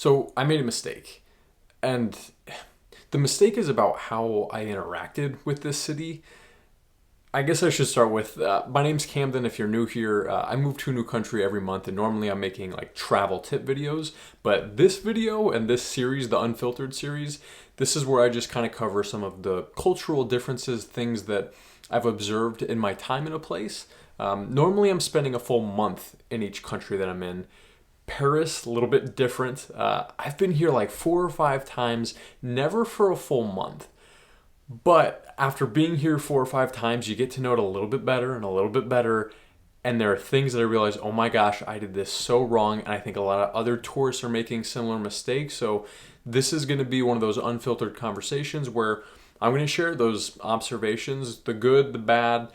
So I made a mistake, and the mistake is about how I interacted with this city. I guess I should start with my name's Camden. If you're new here, I move to a new country every month, and normally I'm making like travel tip videos. But this video and this series, the Unfiltered series, this is where I just kind of cover some of the cultural differences, things that I've observed in my time in a place. Normally, I'm spending a full month in each country that I'm in. Paris, a little bit different. I've been here like 4 or 5 times, never for a full month. But after being here 4 or 5 times, you get to know it a little bit better and a little bit better. And there are things that I realize, oh my gosh, I did this so wrong. And I think a lot of other tourists are making similar mistakes. So this is going to be one of those unfiltered conversations where I'm going to share those observations, the good, the bad,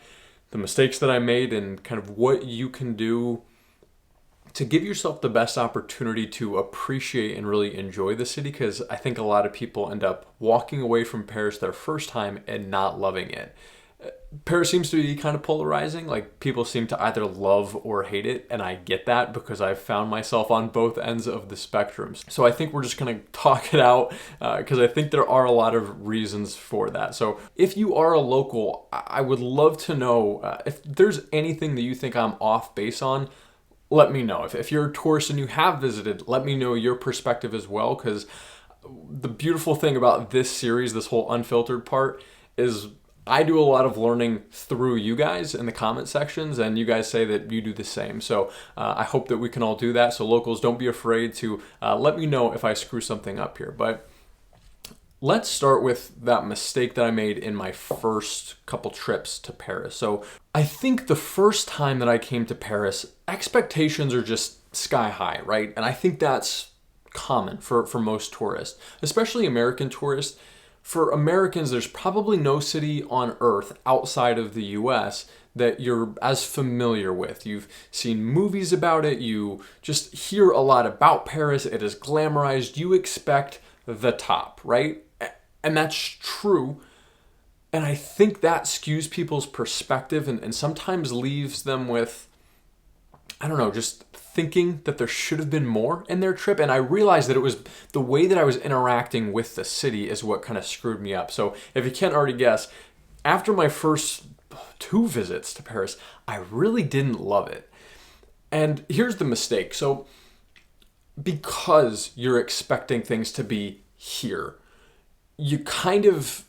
the mistakes that I made, and kind of what you can do to give yourself the best opportunity to appreciate and really enjoy the city, because I think a lot of people end up walking away from Paris their first time and not loving it. Paris seems to be kind of polarizing. Like, people seem to either love or hate it, and I get that because I've found myself on both ends of the spectrums. So I think we're just going to talk it out because I think there are a lot of reasons for that. So if you are a local, I would love to know if there's anything that you think I'm off base on. Let me know. If you're a tourist and you have visited, let me know your perspective as well, because the beautiful thing about this series, this whole unfiltered part, is I do a lot of learning through you guys in the comment sections, and you guys say that you do the same. So I hope that we can all do that. So locals, don't be afraid to let me know if I screw something up here. But let's start with that mistake that I made in my first couple trips to Paris. So I think the first time that I came to Paris, expectations are just sky high, right? And I think that's common for most tourists, especially American tourists. For Americans, there's probably no city on earth outside of the US that you're as familiar with. You've seen movies about it, you just hear a lot about Paris, it is glamorized, you expect the top, right? And that's true. And I think that skews people's perspective and sometimes leaves them with, I don't know, just thinking that there should have been more in their trip. And I realized that it was the way that I was interacting with the city is what kind of screwed me up. So if you can't already guess, after my first 2 visits to Paris, I really didn't love it. And here's the mistake. So because you're expecting things to be here, you kind of,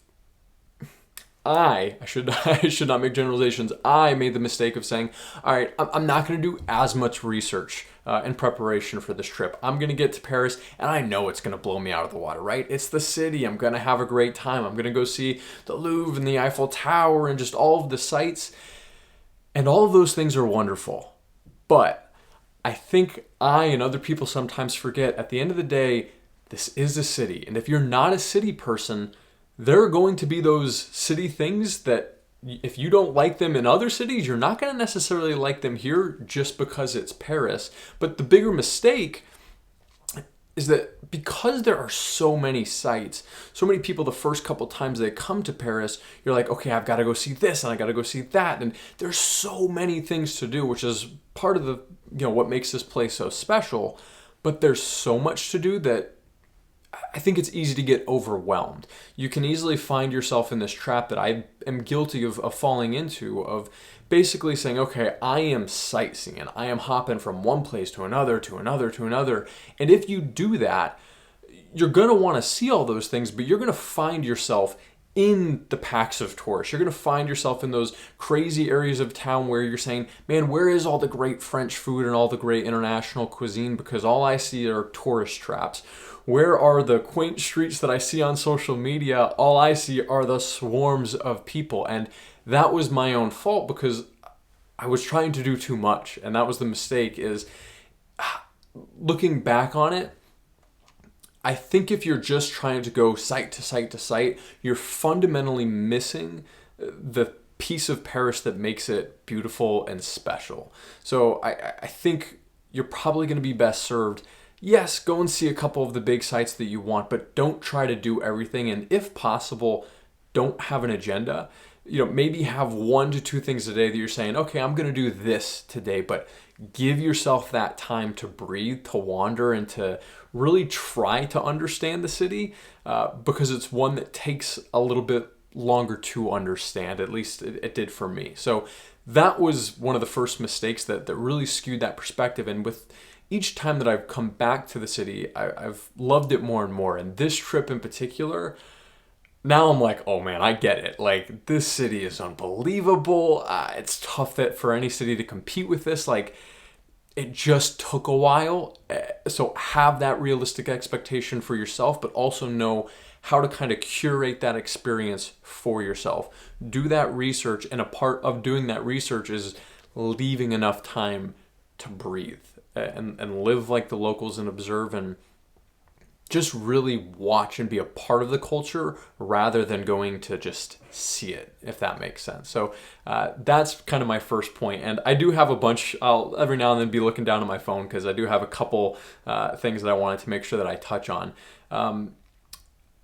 I should not make generalizations. I made the mistake of saying, all right, I'm not going to do as much research in preparation for this trip. I'm going to get to Paris, and I know it's going to blow me out of the water, right? It's the city. I'm going to have a great time. I'm going to go see the Louvre and the Eiffel Tower and just all of the sights. And all of those things are wonderful. But I think I and other people sometimes forget, at the end of the day, this is a city. And if you're not a city person, there are going to be those city things that if you don't like them in other cities, you're not going to necessarily like them here just because it's Paris. But the bigger mistake is that because there are so many sites, so many people, the first couple times they come to Paris, you're like, okay, I've got to go see this and I got to go see that. And there's so many things to do, which is part of the, what makes this place so special. But there's so much to do that I think it's easy to get overwhelmed. You can easily find yourself in this trap that I am guilty of falling into, of basically saying, okay, I am sightseeing. I am hopping from one place to another, to another, to another. And if you do that, you're going to want to see all those things, but you're going to find yourself in the packs of tourists. You're going to find yourself in those crazy areas of town where you're saying, man, where is all the great French food and all the great international cuisine? Because all I see are tourist traps. Where are the quaint streets that I see on social media? All I see are the swarms of people. And that was my own fault because I was trying to do too much. And that was the mistake, is looking back on it, I think if you're just trying to go site to site to site, you're fundamentally missing the piece of Paris that makes it beautiful and special. So I think you're probably going to be best served. Yes, go and see a couple of the big sites that you want, but don't try to do everything. And if possible, don't have an agenda. Maybe have 1 to 2 things a day that you're saying, okay, I'm going to do this today, but give yourself that time to breathe, to wander, and to really try to understand the city because it's one that takes a little bit longer to understand. At least it did for me. So that was one of the first mistakes that really skewed that perspective. And with each time that I've come back to the city, I've loved it more and more. And this trip in particular, now I'm like, oh man, I get it. Like, this city is unbelievable. It's tough that for any city to compete with this. Like, it just took a while. So have that realistic expectation for yourself, but also know how to kind of curate that experience for yourself. Do that research, and a part of doing that research is leaving enough time to breathe and live like the locals and observe and just really watch and be a part of the culture rather than going to just see it, if that makes sense. So that's kind of my first point. And I do have a bunch. I'll every now and then be looking down at my phone because I do have a couple things that I wanted to make sure that I touch on.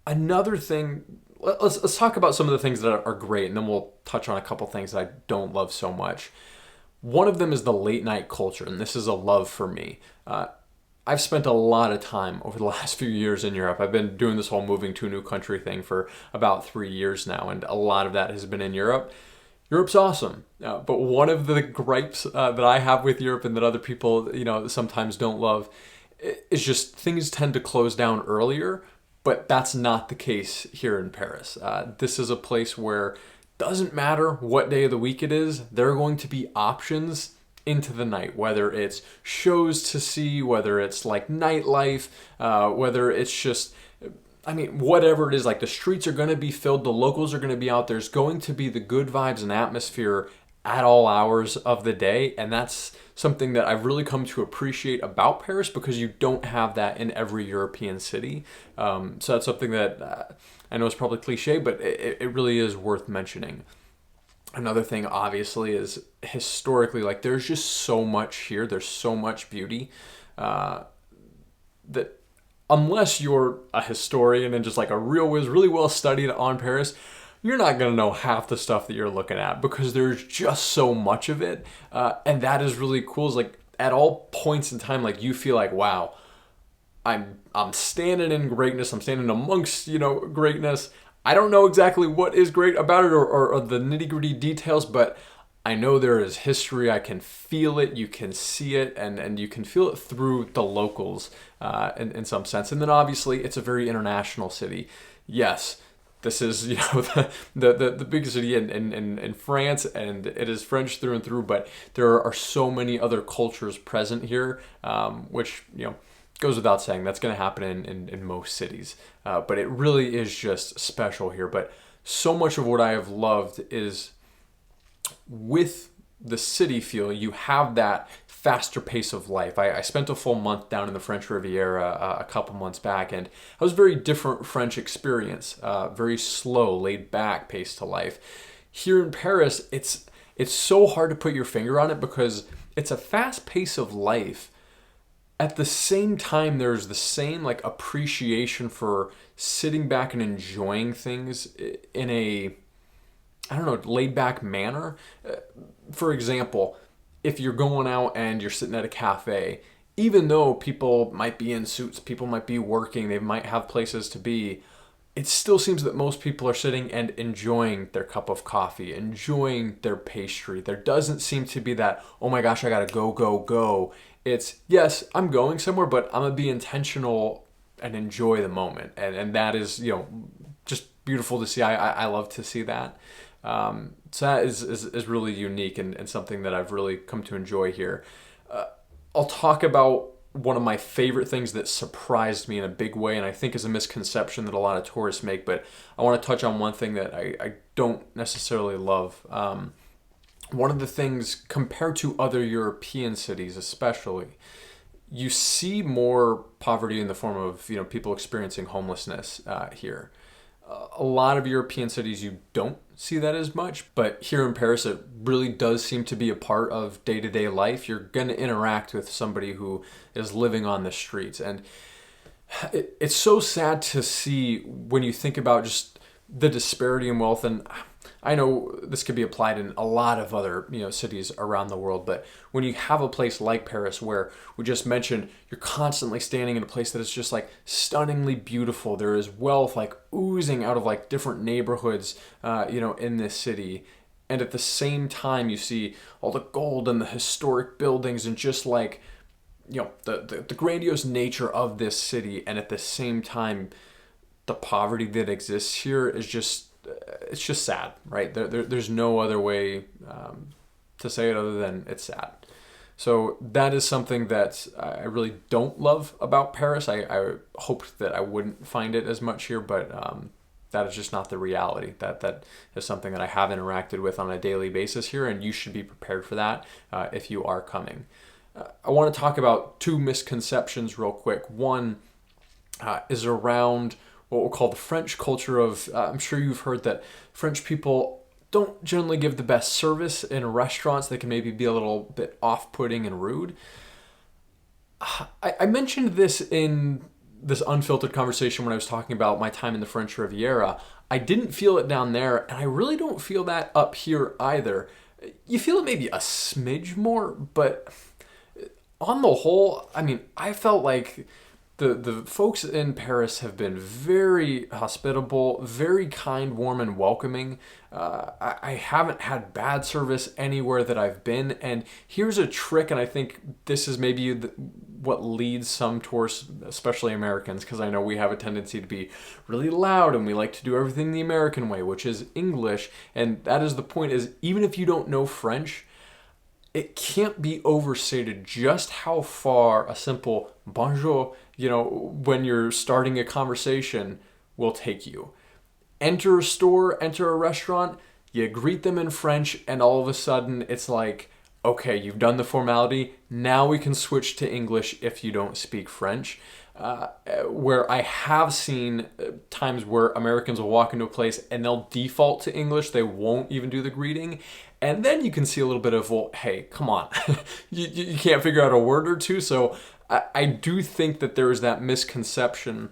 Another thing, let's talk about some of the things that are great, and then we'll touch on a couple things that I don't love so much. One of them is the late night culture, and this is a love for me. I've spent a lot of time over the last few years in Europe. I've been doing this whole moving to a new country thing for about 3 years now, and a lot of that has been in Europe. Europe's awesome, but one of the gripes that I have with Europe and that other people, sometimes don't love, is just things tend to close down earlier, but that's not the case here in Paris. This is a place where doesn't matter what day of the week it is, there are going to be options into the night, whether it's shows to see, whether it's like nightlife, whether it's just, whatever it is, like the streets are going to be filled, the locals are going to be out, there's going to be the good vibes and atmosphere at all hours of the day. And that's something that I've really come to appreciate about Paris because you don't have that in every European city. So that's something that I know is probably cliche, but it really is worth mentioning. Another thing, obviously, is historically, like, there's just so much here. There's so much beauty that unless you're a historian and just like a real whiz, really well studied on Paris, you're not going to know half the stuff that you're looking at because there's just so much of it. And that is really cool. Is like at all points in time, like you feel like, wow, I'm standing in greatness. I'm standing amongst, greatness. I don't know exactly what is great about it or the nitty-gritty details, but I know there is history. I can feel it. You can see it, and you can feel it through the locals in some sense. And then obviously it's a very international city. Yes, this is the biggest city in France, and it is French through and through. But there are so many other cultures present here, which goes without saying. That's going to happen in most cities. But it really is just special here. But so much of what I have loved is with the city feel, you have that faster pace of life. I spent a full month down in the French Riviera a couple months back, and it was a very different French experience. Very slow, laid back pace to life. Here in Paris, it's so hard to put your finger on it because it's a fast pace of life. At the same time, there's the same like appreciation for sitting back and enjoying things in a, laid back manner. For example, if you're going out and you're sitting at a cafe, even though people might be in suits, people might be working, they might have places to be, it still seems that most people are sitting and enjoying their cup of coffee, enjoying their pastry. There doesn't seem to be that, oh my gosh, I gotta go. It's, yes, I'm going somewhere, but I'm going to be intentional and enjoy the moment. And that is, just beautiful to see. I love to see that. So that is really unique and something that I've really come to enjoy here. I'll talk about one of my favorite things that surprised me in a big way, and I think is a misconception that a lot of tourists make, but I want to touch on one thing that I don't necessarily love. One of the things, compared to other European cities especially, you see more poverty in the form of people experiencing homelessness here. A lot of European cities you don't see that as much, but here in Paris it really does seem to be a part of day-to-day life. You're going to interact with somebody who is living on the streets, and it's so sad to see when you think about just the disparity in wealth. And I know this could be applied in a lot of other, cities around the world, but when you have a place like Paris where we just mentioned you're constantly standing in a place that is just like stunningly beautiful, there is wealth like oozing out of like different neighborhoods, in this city. And at the same time, you see all the gold and the historic buildings and just like, the grandiose nature of this city. And at the same time, the poverty that exists here is just, it's just sad, right? There's no other way to say it other than it's sad. So that is something that I really don't love about Paris. I hoped that I wouldn't find it as much here, but that is just not the reality. That is something that I have interacted with on a daily basis here, and you should be prepared for that if you are coming. I want to talk about two misconceptions real quick. One is around what we'll call the French culture of, I'm sure you've heard that French people don't generally give the best service in restaurants. They can maybe be a little bit off-putting and rude. I mentioned this in this Unfiltered conversation when I was talking about my time in the French Riviera. I didn't feel it down there, and I really don't feel that up here either. You feel it maybe a smidge more, but on the whole, I mean, I felt like the folks in Paris have been very hospitable, very kind, warm, and welcoming. I haven't had bad service anywhere that I've been. And here's a trick, and I think this is maybe what leads some tourists, especially Americans, because I know we have a tendency to be really loud and we like to do everything the American way, which is English. And that is the point, is even if you don't know French, it can't be overstated just how far a simple bonjour, when you're starting a conversation, will take you. Enter a store, enter a restaurant, you greet them in French, and all of a sudden it's like, okay, you've done the formality, now we can switch to English if you don't speak French. Where I have seen times where Americans will walk into a place and they'll default to English, they won't even do the greeting. And then you can see a little bit of, well, hey, come on, you can't figure out a word or two. So I do think that there is that misconception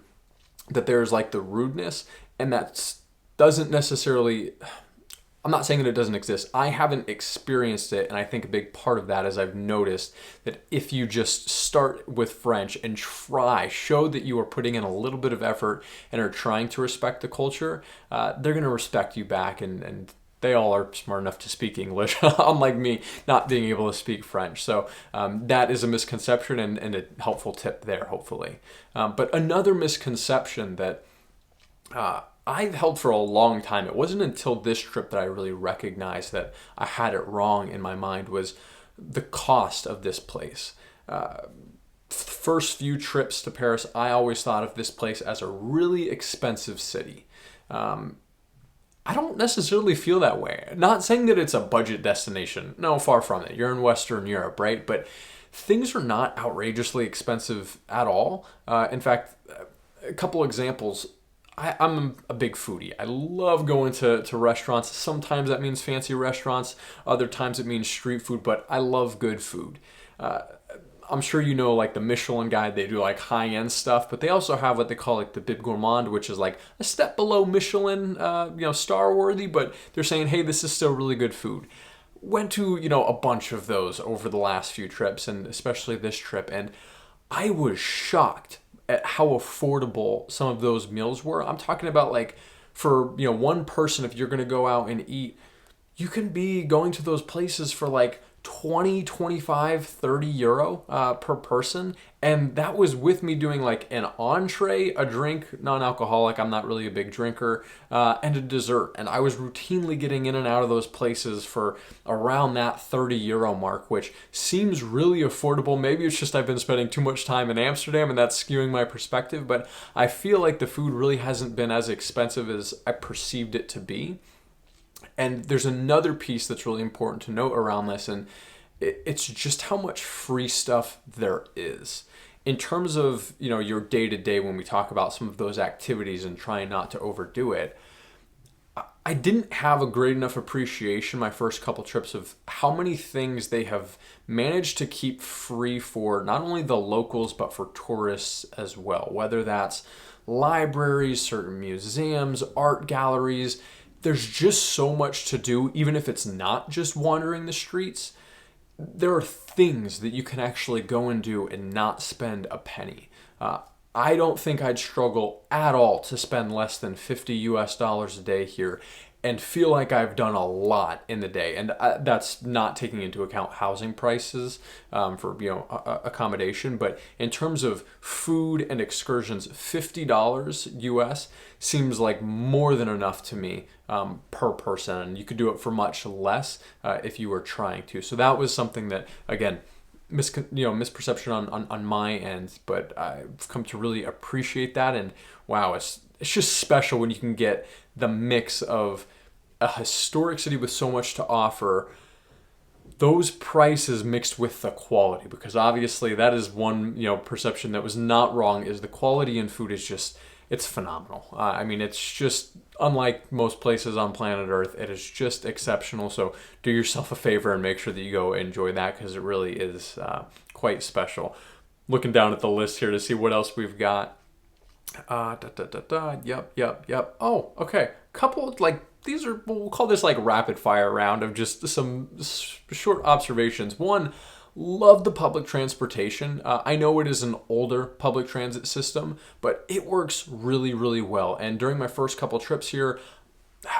that there's like the rudeness, and that doesn't necessarily, I'm not saying that it doesn't exist. I haven't experienced it, and I think a big part of that is I've noticed that if you just start with French and show that you are putting in a little bit of effort and are trying to respect the culture, they're going to respect you back, and they all are smart enough to speak English, unlike me not being able to speak French. So that is a misconception and a helpful tip there, hopefully. But another misconception that I've held for a long time, it wasn't until this trip that I really recognized that I had it wrong in my mind, was the cost of this place. First few trips to Paris, I always thought of this place as a really expensive city. I don't necessarily feel that way. Not saying that it's a budget destination. No, far from it. You're in Western Europe, right? But things are not outrageously expensive at all. In fact, a couple examples. I'm a big foodie. I love going to restaurants. Sometimes that means fancy restaurants. Other times it means street food, but I love good food. I'm sure you know, like the Michelin Guide, they do like high-end stuff, but they also have what they call like the Bib Gourmand, which is like a step below Michelin, star-worthy, but they're saying, hey, this is still really good food. Went to, a bunch of those over the last few trips, and especially this trip, and I was shocked at how affordable some of those meals were. I'm talking about like for, one person, if you're going to go out and eat, you can be going to those places for like 20, 25, 30 euro per person. And that was with me doing like an entree, a drink, non-alcoholic, I'm not really a big drinker, and a dessert. And I was routinely getting in and out of those places for around that 30 euro mark, which seems really affordable. Maybe it's just I've been spending too much time in Amsterdam and that's skewing my perspective, but I feel like the food really hasn't been as expensive as I perceived it to be. And there's another piece that's really important to note around this, and it's just how much free stuff there is. In terms of, your day-to-day, when we talk about some of those activities and trying not to overdo it, I didn't have a great enough appreciation my first couple trips of how many things they have managed to keep free for not only the locals, but for tourists as well. Whether that's libraries, certain museums, art galleries, there's just so much to do, even if it's not just wandering the streets. There are things that you can actually go and do and not spend a penny. I don't think I'd struggle at all to spend less than $50 a day here and feel like I've done a lot in the day. And that's not taking into account housing prices for accommodation. But in terms of food and excursions, $50 US seems like more than enough to me per person. And you could do it for much less if you were trying to. So that was something that, again, misperception on my end, but I've come to really appreciate that. And wow, it's just special when you can get the mix of a historic city with so much to offer, those prices mixed with the quality, because obviously that is one perception that was not wrong, is the quality in food is just, it's phenomenal. I mean, it's just unlike most places on planet Earth. It is just exceptional. So do yourself a favor and make sure that you go enjoy that, because it really is quite special. Looking down at the list here to see what else we've got. Yep. Oh, okay. Couple, these are, we'll call this rapid fire round of just some short observations. One, love the public transportation. I know it is an older public transit system, but it works really, really well. And during my first couple trips here,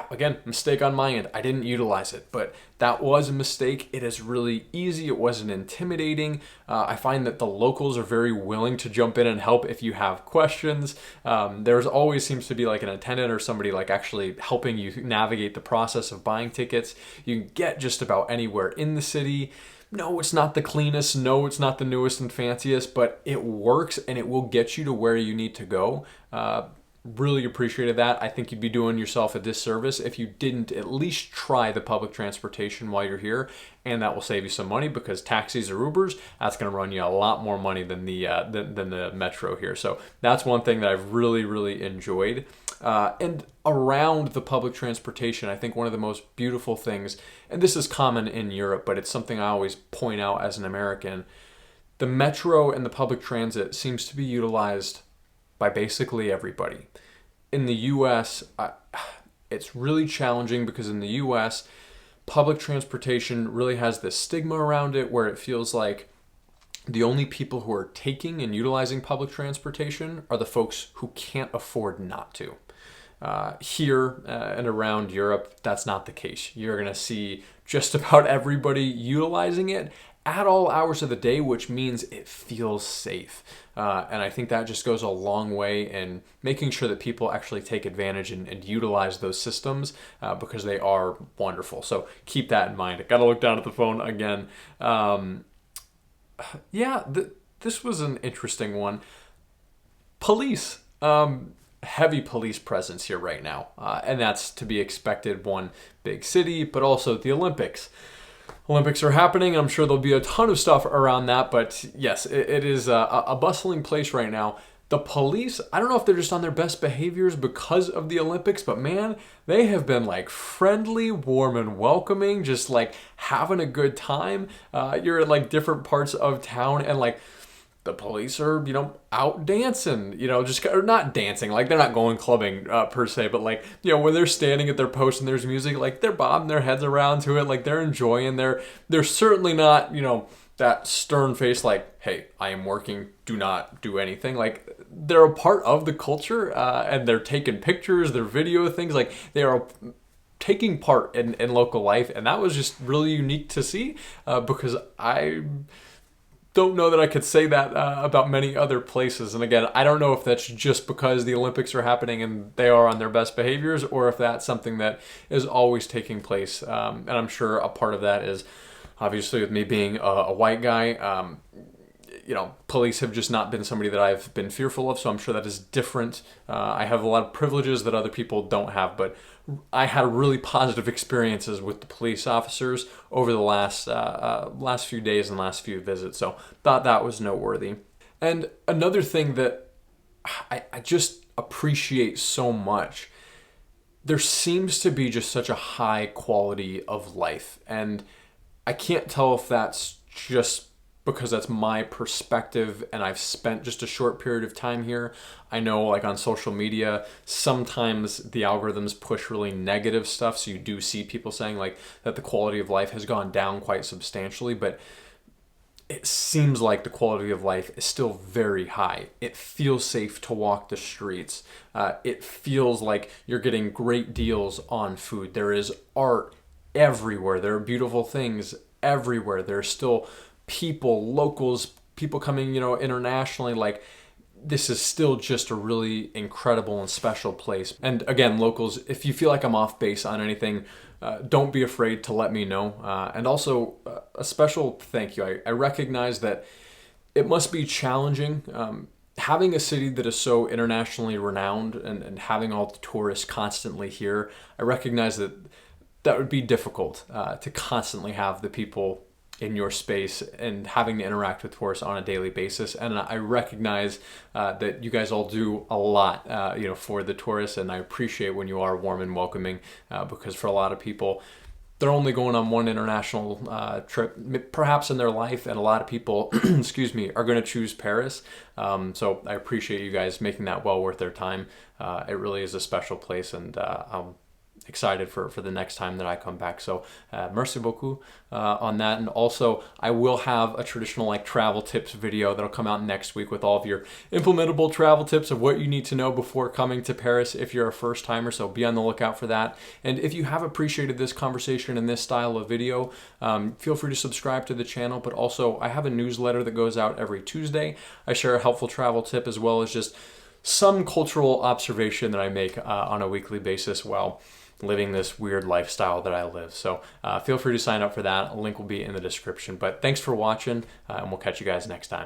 again, mistake on my end, I didn't utilize it, but that was a mistake. It is really easy. It wasn't intimidating. I find that the locals are very willing to jump in and help if you have questions. There's always seems to be an attendant or somebody actually helping you navigate the process of buying tickets. You can get just about anywhere in the city. No, it's not the cleanest. No, it's not the newest and fanciest, but it works and it will get you to where you need to go. Really appreciated that. I think you'd be doing yourself a disservice if you didn't at least try the public transportation while you're here, and that will save you some money, because taxis or Ubers, that's going to run you a lot more money than the metro here. So that's one thing that I've really, really enjoyed. And around the public transportation, I think one of the most beautiful things, and this is common in Europe, but it's something I always point out as an American, the metro and the public transit seems to be utilized by basically everybody. In the US, it's really challenging, because in the US, public transportation really has this stigma around it where it feels like the only people who are taking and utilizing public transportation are the folks who can't afford not to. Here and around Europe, that's not the case. You're going to see just about everybody utilizing it at all hours of the day, which means it feels safe. And I think that just goes a long way in making sure that people actually take advantage and utilize those systems because they are wonderful. So keep that in mind. I got to look down at the phone again. This was an interesting one. Police. Heavy police presence here right now. And that's to be expected, one big city, but also the Olympics. Olympics are happening, and I'm sure there'll be a ton of stuff around that, but yes, it is a bustling place right now. The police, I don't know if they're just on their best behaviors because of the Olympics, but man, they have been friendly, warm, and welcoming, just having a good time. You're at different parts of town, and the police are, out dancing, or not dancing, they're not going clubbing per se, but when they're standing at their post and there's music, they're bobbing their heads around to it, they're enjoying, they're certainly not, that stern face, hey, I am working, do not do anything. They're a part of the culture, and they're taking pictures, they're video things, they are taking part in local life, and that was just really unique to see, because I don't know that I could say that about many other places. And again, I don't know if that's just because the Olympics are happening and they are on their best behaviors, or if that's something that is always taking place. And I'm sure a part of that is obviously with me being a white guy, police have just not been somebody that I've been fearful of. So I'm sure that is different. I have a lot of privileges that other people don't have, but I had really positive experiences with the police officers over the last few days and last few visits. So thought that was noteworthy. And another thing that I just appreciate so much, there seems to be just such a high quality of life. And I can't tell if that's just because that's my perspective and I've spent just a short period of time here. I know like on social media, sometimes the algorithms push really negative stuff. So you do see people saying like that the quality of life has gone down quite substantially, but it seems like the quality of life is still very high. It feels safe to walk the streets. It feels like you're getting great deals on food. There is art everywhere. There are beautiful things everywhere. There's still people, locals, people coming, internationally. Like, this is still just a really incredible and special place. And again, locals, if you feel like I'm off base on anything, don't be afraid to let me know. And also, a special thank you. I recognize that it must be challenging having a city that is so internationally renowned and having all the tourists constantly here. I recognize that would be difficult to constantly have the people in your space and having to interact with tourists on a daily basis. And I recognize that you guys all do a lot, for the tourists, and I appreciate when you are warm and welcoming, because for a lot of people, they're only going on one international trip, perhaps in their life, and a lot of people, excuse me, are going to choose Paris. So I appreciate you guys making that well worth their time. It really is a special place, and I'm excited for the next time that I come back. So merci beaucoup on that. And also, I will have a traditional like travel tips video that'll come out next week with all of your implementable travel tips of what you need to know before coming to Paris if you're a first timer. So be on the lookout for that. And if you have appreciated this conversation and this style of video, feel free to subscribe to the channel. But also, I have a newsletter that goes out every Tuesday. I share a helpful travel tip as well as just some cultural observation that I make on a weekly basis while living this weird lifestyle that I live. So feel free to sign up for that. A link will be in the description. But thanks for watching, and we'll catch you guys next time.